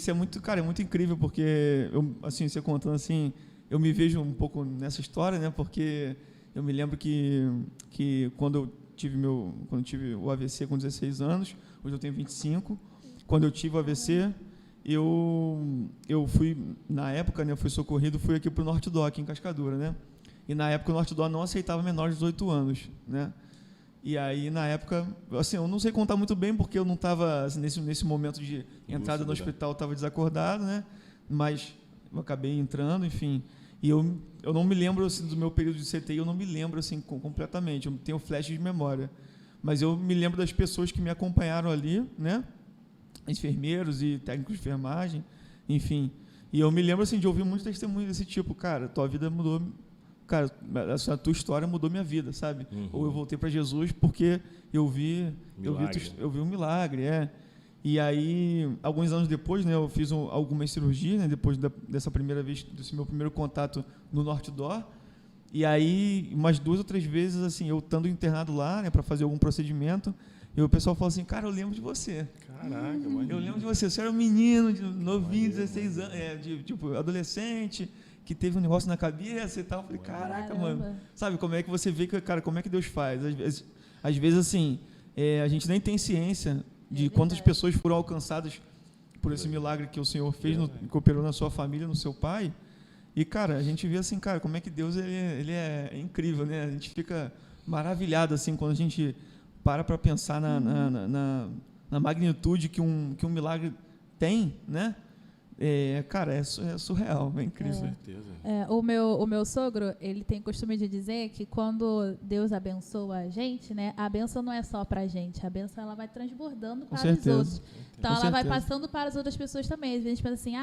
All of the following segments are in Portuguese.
isso é muito, cara, é muito incrível, porque, assim, você contando assim, eu me vejo um pouco nessa história, né? Porque eu me lembro que quando eu tive o AVC com 16 anos, hoje eu tenho 25, quando eu tive o AVC, eu fui, na época, né, eu fui socorrido, fui aqui para o Norte Dó, aqui em Cascadura, né? E na época o Norte Dó não aceitava menores de 18 anos, né? E aí, na época, assim, eu não sei contar muito bem, porque eu não estava, assim, nesse momento de entrada no hospital, estava desacordado, né? Mas eu acabei entrando, enfim. E eu não me lembro, assim, do meu período de CTI, eu não me lembro, assim, completamente. Eu tenho flash de memória. Mas eu me lembro das pessoas que me acompanharam ali, né? Enfermeiros e técnicos de enfermagem, enfim. E eu me lembro, assim, de ouvir muitos testemunhos desse tipo. Cara, tua vida mudou... Cara, a tua história mudou minha vida, sabe? Ou eu voltei para Jesus porque eu vi um milagre, E aí, alguns anos depois, né, eu fiz algumas cirurgias, né, depois dessa primeira vez, desse meu primeiro contato no Norte Dó. E aí, umas 2 ou 3 vezes, assim, eu estando internado lá, né, para fazer algum procedimento, e o pessoal falou assim: cara, eu lembro de você. Caraca, mano. Eu lembro de você. Você era um menino, novinho, 16 anos, tipo, adolescente, que teve um negócio na cabeça e tal. Eu falei, caraca, mano. Sabe, como é que você vê, cara, como é que Deus faz? Às vezes assim, a gente nem tem ciência de quantas pessoas foram alcançadas por esse milagre que o Senhor fez, que operou na sua família, no seu pai. E, cara, a gente vê assim, cara, como é que Deus ele é incrível, né? A gente fica maravilhado, assim, quando a gente para pensar na magnitude que um milagre tem, né? Cara, é surreal, é incrível. Com certeza. O meu sogro, ele tem costume de dizer que quando Deus abençoa a gente, né, a benção não é só para a gente, a benção ela vai transbordando para os outros. Então ela vai passando para as outras pessoas também. Às vezes a gente pensa assim,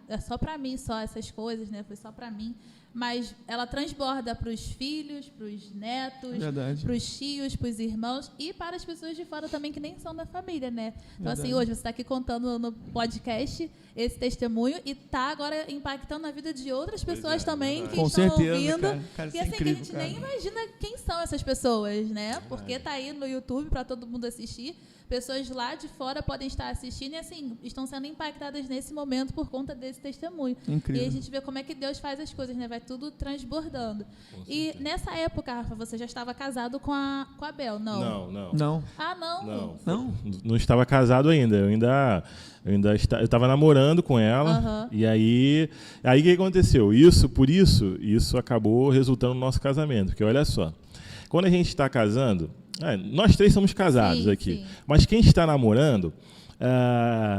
é só para mim só essas coisas, né, foi só para mim. Mas ela transborda para os filhos, para os netos, para os tios, para os irmãos e para as pessoas de fora também que nem são da família, né? Então, assim, hoje você está aqui contando no podcast esse testemunho e está agora impactando a vida de outras pessoas também que estão ouvindo. Cara, e assim, que a gente nem imagina quem são essas pessoas, né? Porque está aí no YouTube para todo mundo assistir. Pessoas lá de fora podem estar assistindo e, assim, estão sendo impactadas nesse momento por conta desse testemunho. Incrível. E a gente vê como é que Deus faz as coisas, né? Vai tudo transbordando. E nessa época, Rafa, você já estava casado com a Bel, não? Não. Ah, não? Não estava casado ainda. Eu estava namorando com ela. E aí o que aconteceu? Por isso acabou resultando no nosso casamento. Porque olha só, quando a gente está casando, nós 3 somos casados aqui, mas quem está namorando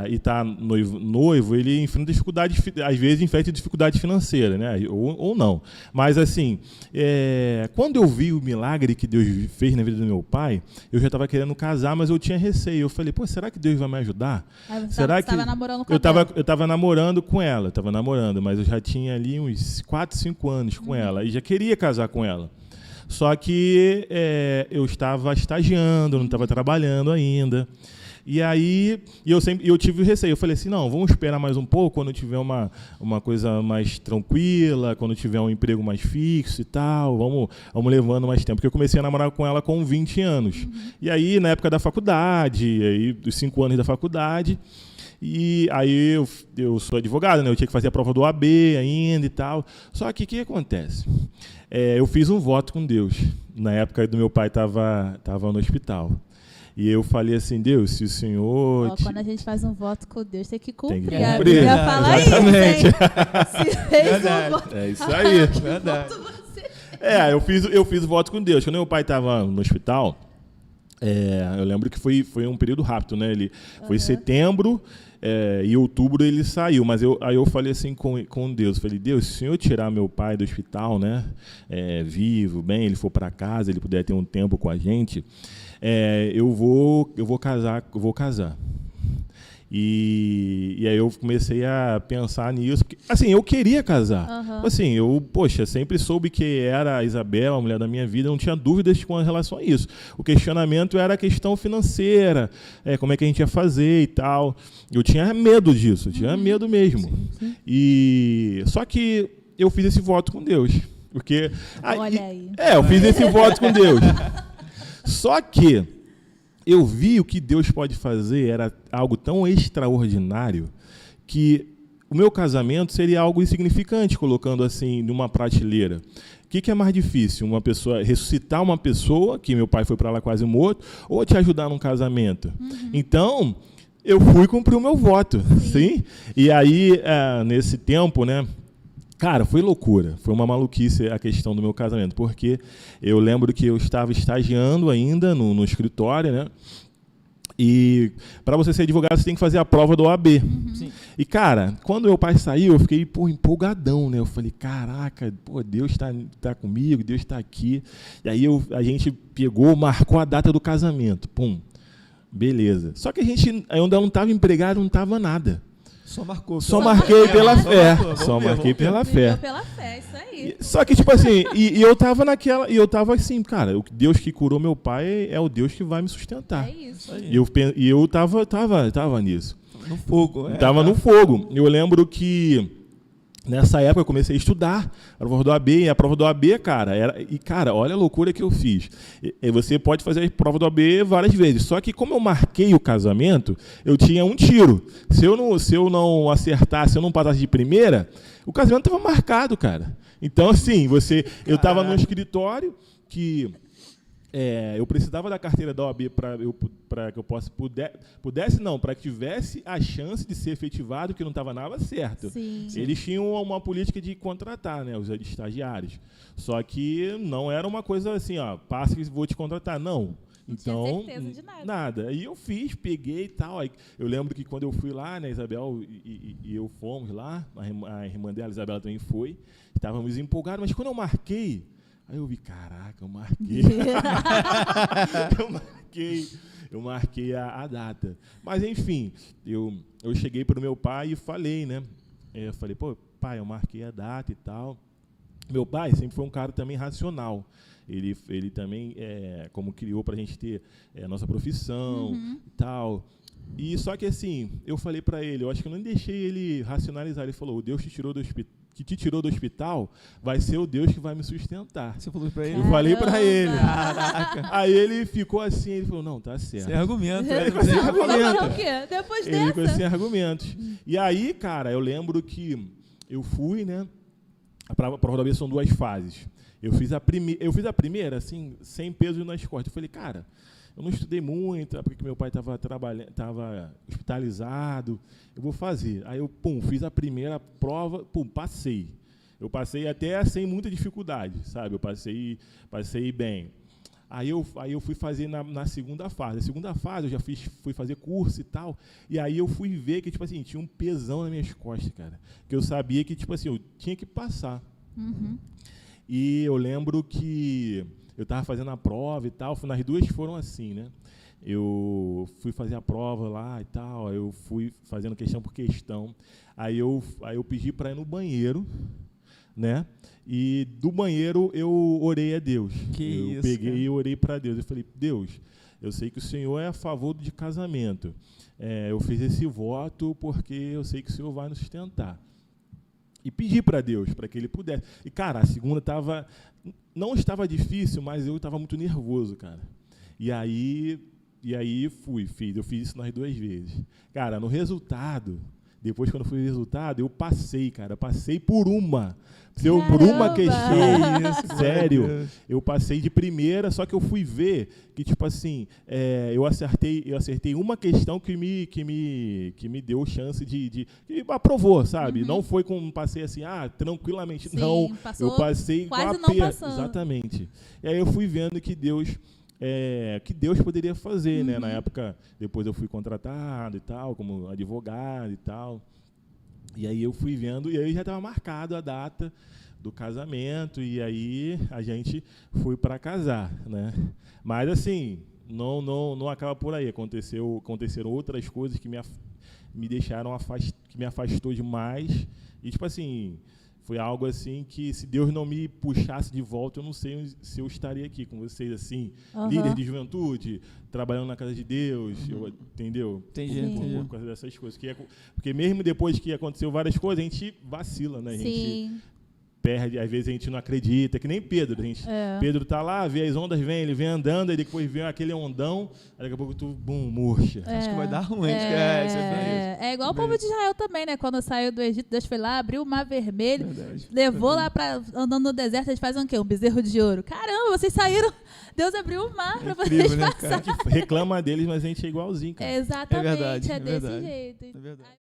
e está noivo, ele enfrenta dificuldade, às vezes enfrenta dificuldade financeira, né? Ou não. Mas assim, quando eu vi o milagre que Deus fez na vida do meu pai, eu já estava querendo casar, mas eu tinha receio. Eu falei, será que Deus vai me ajudar? Será que estava namorando com eu estava namorando com ela, mas eu já tinha ali uns 4, 5 anos com ela e já queria casar com ela. Só que eu estava estagiando, não estava trabalhando ainda. E aí eu tive receio. Eu falei assim, não, vamos esperar mais um pouco, quando eu tiver uma coisa mais tranquila, quando eu tiver um emprego mais fixo e tal, vamos levando mais tempo. Porque eu comecei a namorar com ela com 20 anos. E aí, na época da faculdade, aí, dos 5 anos da faculdade, e aí eu sou advogado, né? Eu tinha que fazer a prova do OAB ainda e tal. Só que o que acontece? Eu fiz um voto com Deus, na época do meu pai estava no hospital. E eu falei assim, Deus, se o Senhor... Quando a gente faz um voto com Deus, tem que cumprir. Tem que cumprir. Eu ia falar exatamente. Isso, se fez um voto... É isso aí. Verdade. Eu fiz o voto com Deus. Quando meu pai estava no hospital, eu lembro que foi um período rápido, né? Foi setembro... em outubro ele saiu, mas aí eu falei assim com Deus, falei, Deus, se o Senhor tirar meu pai do hospital, né, vivo, bem, ele for para casa, ele puder ter um tempo com a gente, eu vou casar. E aí eu comecei a pensar nisso, porque, assim, eu queria casar. Assim, sempre soube que era a Isabel, a mulher da minha vida, não tinha dúvidas com relação a isso. O questionamento era a questão financeira, como é que a gente ia fazer e tal. Eu tinha medo disso, eu tinha medo mesmo. Sim. E só que eu fiz esse voto com Deus. Porque, olha aí. Eu fiz esse voto com Deus. Só que eu vi o que Deus pode fazer, era algo tão extraordinário, que o meu casamento seria algo insignificante, colocando assim, numa prateleira. O que é mais difícil? Uma pessoa ressuscitar uma pessoa, que meu pai foi para lá quase morto, ou te ajudar num casamento? Então, eu fui cumprir o meu voto, sim? E aí, nesse tempo, né? Cara, foi loucura, foi uma maluquice a questão do meu casamento, porque eu lembro que eu estava estagiando ainda no escritório, né? E para você ser advogado, você tem que fazer a prova do OAB. Sim. E, cara, quando meu pai saiu, eu fiquei, empolgadão, né? Eu falei, caraca, Deus tá comigo, Deus está aqui. E aí a gente marcou a data do casamento. Pum, beleza. Só que eu ainda não estava empregado, não estava nada. Só marcou. Só marquei pela fé. Só marquei pela fé. Pela fé, isso aí. Só que, tipo assim, e eu tava naquela, e eu tava assim, cara, o Deus que curou meu pai é o Deus que vai me sustentar. É isso. E eu tava nisso. No fogo. Tava no fogo. Eu lembro que nessa época eu comecei a estudar a prova do OAB, e a prova do OAB, cara, cara, olha a loucura que eu fiz. Você pode fazer a prova do OAB várias vezes, só que como eu marquei o casamento, eu tinha um tiro. Se eu não acertasse, se eu não passasse de primeira, o casamento estava marcado, cara. Então, assim, eu estava no escritório que eu precisava da carteira da OAB para que eu para que tivesse a chance de ser efetivado, que não estava nada certo. Sim. Eles tinham uma política de contratar, né, os estagiários. Só que não era uma coisa assim, passa que vou te contratar. Não. Então, não tinha certeza de nada. Aí eu peguei e tal. Aí eu lembro que quando eu fui lá, né, Isabel e eu fomos lá, a irmã dela, Isabela, também foi. Estávamos empolgados, mas quando eu marquei, aí eu vi, caraca, eu marquei. eu marquei a data. Mas, enfim, eu cheguei para o meu pai e falei, né? Eu falei, pai, eu marquei a data e tal. Meu pai sempre foi um cara também racional. Ele também, como criou para a gente ter a nossa profissão e tal. E só que, assim, eu falei para ele, eu acho que eu não deixei ele racionalizar. Ele falou, o Deus que te tirou do hospital vai ser o Deus que vai me sustentar. Você falou para ele? Eu falei para ele. Caraca. Aí ele ficou assim, ele falou, não, tá certo. Sem argumento. Ele ficou sem argumento. O quê? Depois Ele ficou dessa? sem argumentos. E aí, cara, eu lembro que eu fui, né? A prova da OAB são 2 fases. Eu fiz a primeira, assim, sem peso nas costas. Eu falei, cara, eu não estudei muito, porque meu pai estava hospitalizado, eu vou fazer. Aí eu, fiz a primeira prova, passei. Eu passei até sem muita dificuldade, sabe? Eu passei bem. Aí eu fui fazer na segunda fase. A segunda fase eu já fui fazer curso e tal, e aí eu fui ver que, tipo assim, tinha um pesão nas minhas costas, cara. Que eu sabia que, tipo assim, eu tinha que passar. E eu lembro que eu estava fazendo a prova e tal, nas 2 foram assim, né? Eu fui fazer a prova lá e tal, eu fui fazendo questão por questão. Aí eu pedi para ir no banheiro, né? E do banheiro eu orei a Deus. Eu peguei e orei para Deus. Eu falei, Deus, eu sei que o Senhor é a favor de casamento. Eu fiz esse voto porque eu sei que o Senhor vai nos sustentar. E pedi para Deus, para que Ele pudesse. E, cara, a segunda não estava difícil, mas eu estava muito nervoso, cara. E aí eu fiz isso nas 2 vezes. Cara, no resultado, depois quando foi o resultado, eu passei, cara. Passei por uma questão. Sério. Eu passei de primeira, só que eu fui ver que, tipo assim, eu acertei uma questão que me deu chance que me aprovou, sabe? Não foi como passei assim, tranquilamente. Sim, não, eu passei quase com a não passando. Exatamente. E aí eu fui vendo que Deus poderia fazer, né? Na época, depois eu fui contratado e tal, como advogado e tal. E aí eu fui vendo, e aí já estava marcado a data do casamento, e aí a gente foi para casar, né? Mas assim, não acaba por aí. Aconteceram outras coisas que me deixaram que me afastou demais. E tipo assim, foi algo assim que, se Deus não me puxasse de volta, eu não sei se eu estaria aqui com vocês, assim, líder de juventude, trabalhando na casa de Deus, entendeu? Entendi. Por causa dessas coisas. Porque mesmo depois que aconteceu várias coisas, a gente vacila, né? A gente perde, às vezes a gente não acredita, que nem Pedro. Pedro tá lá, vê as ondas, ele vem andando, aí depois vem aquele ondão, aí daqui a pouco tu, murcha. Acho que vai dar ruim. É igual o povo de Israel também, né? Quando saiu do Egito, Deus foi lá, abriu o Mar Vermelho, levou lá andando no deserto, eles fazem o quê? Um bezerro de ouro. Caramba, vocês saíram, Deus abriu o mar pra vocês passarem. A gente reclama deles, mas a gente é igualzinho, cara. Exatamente, é desse jeito. É verdade.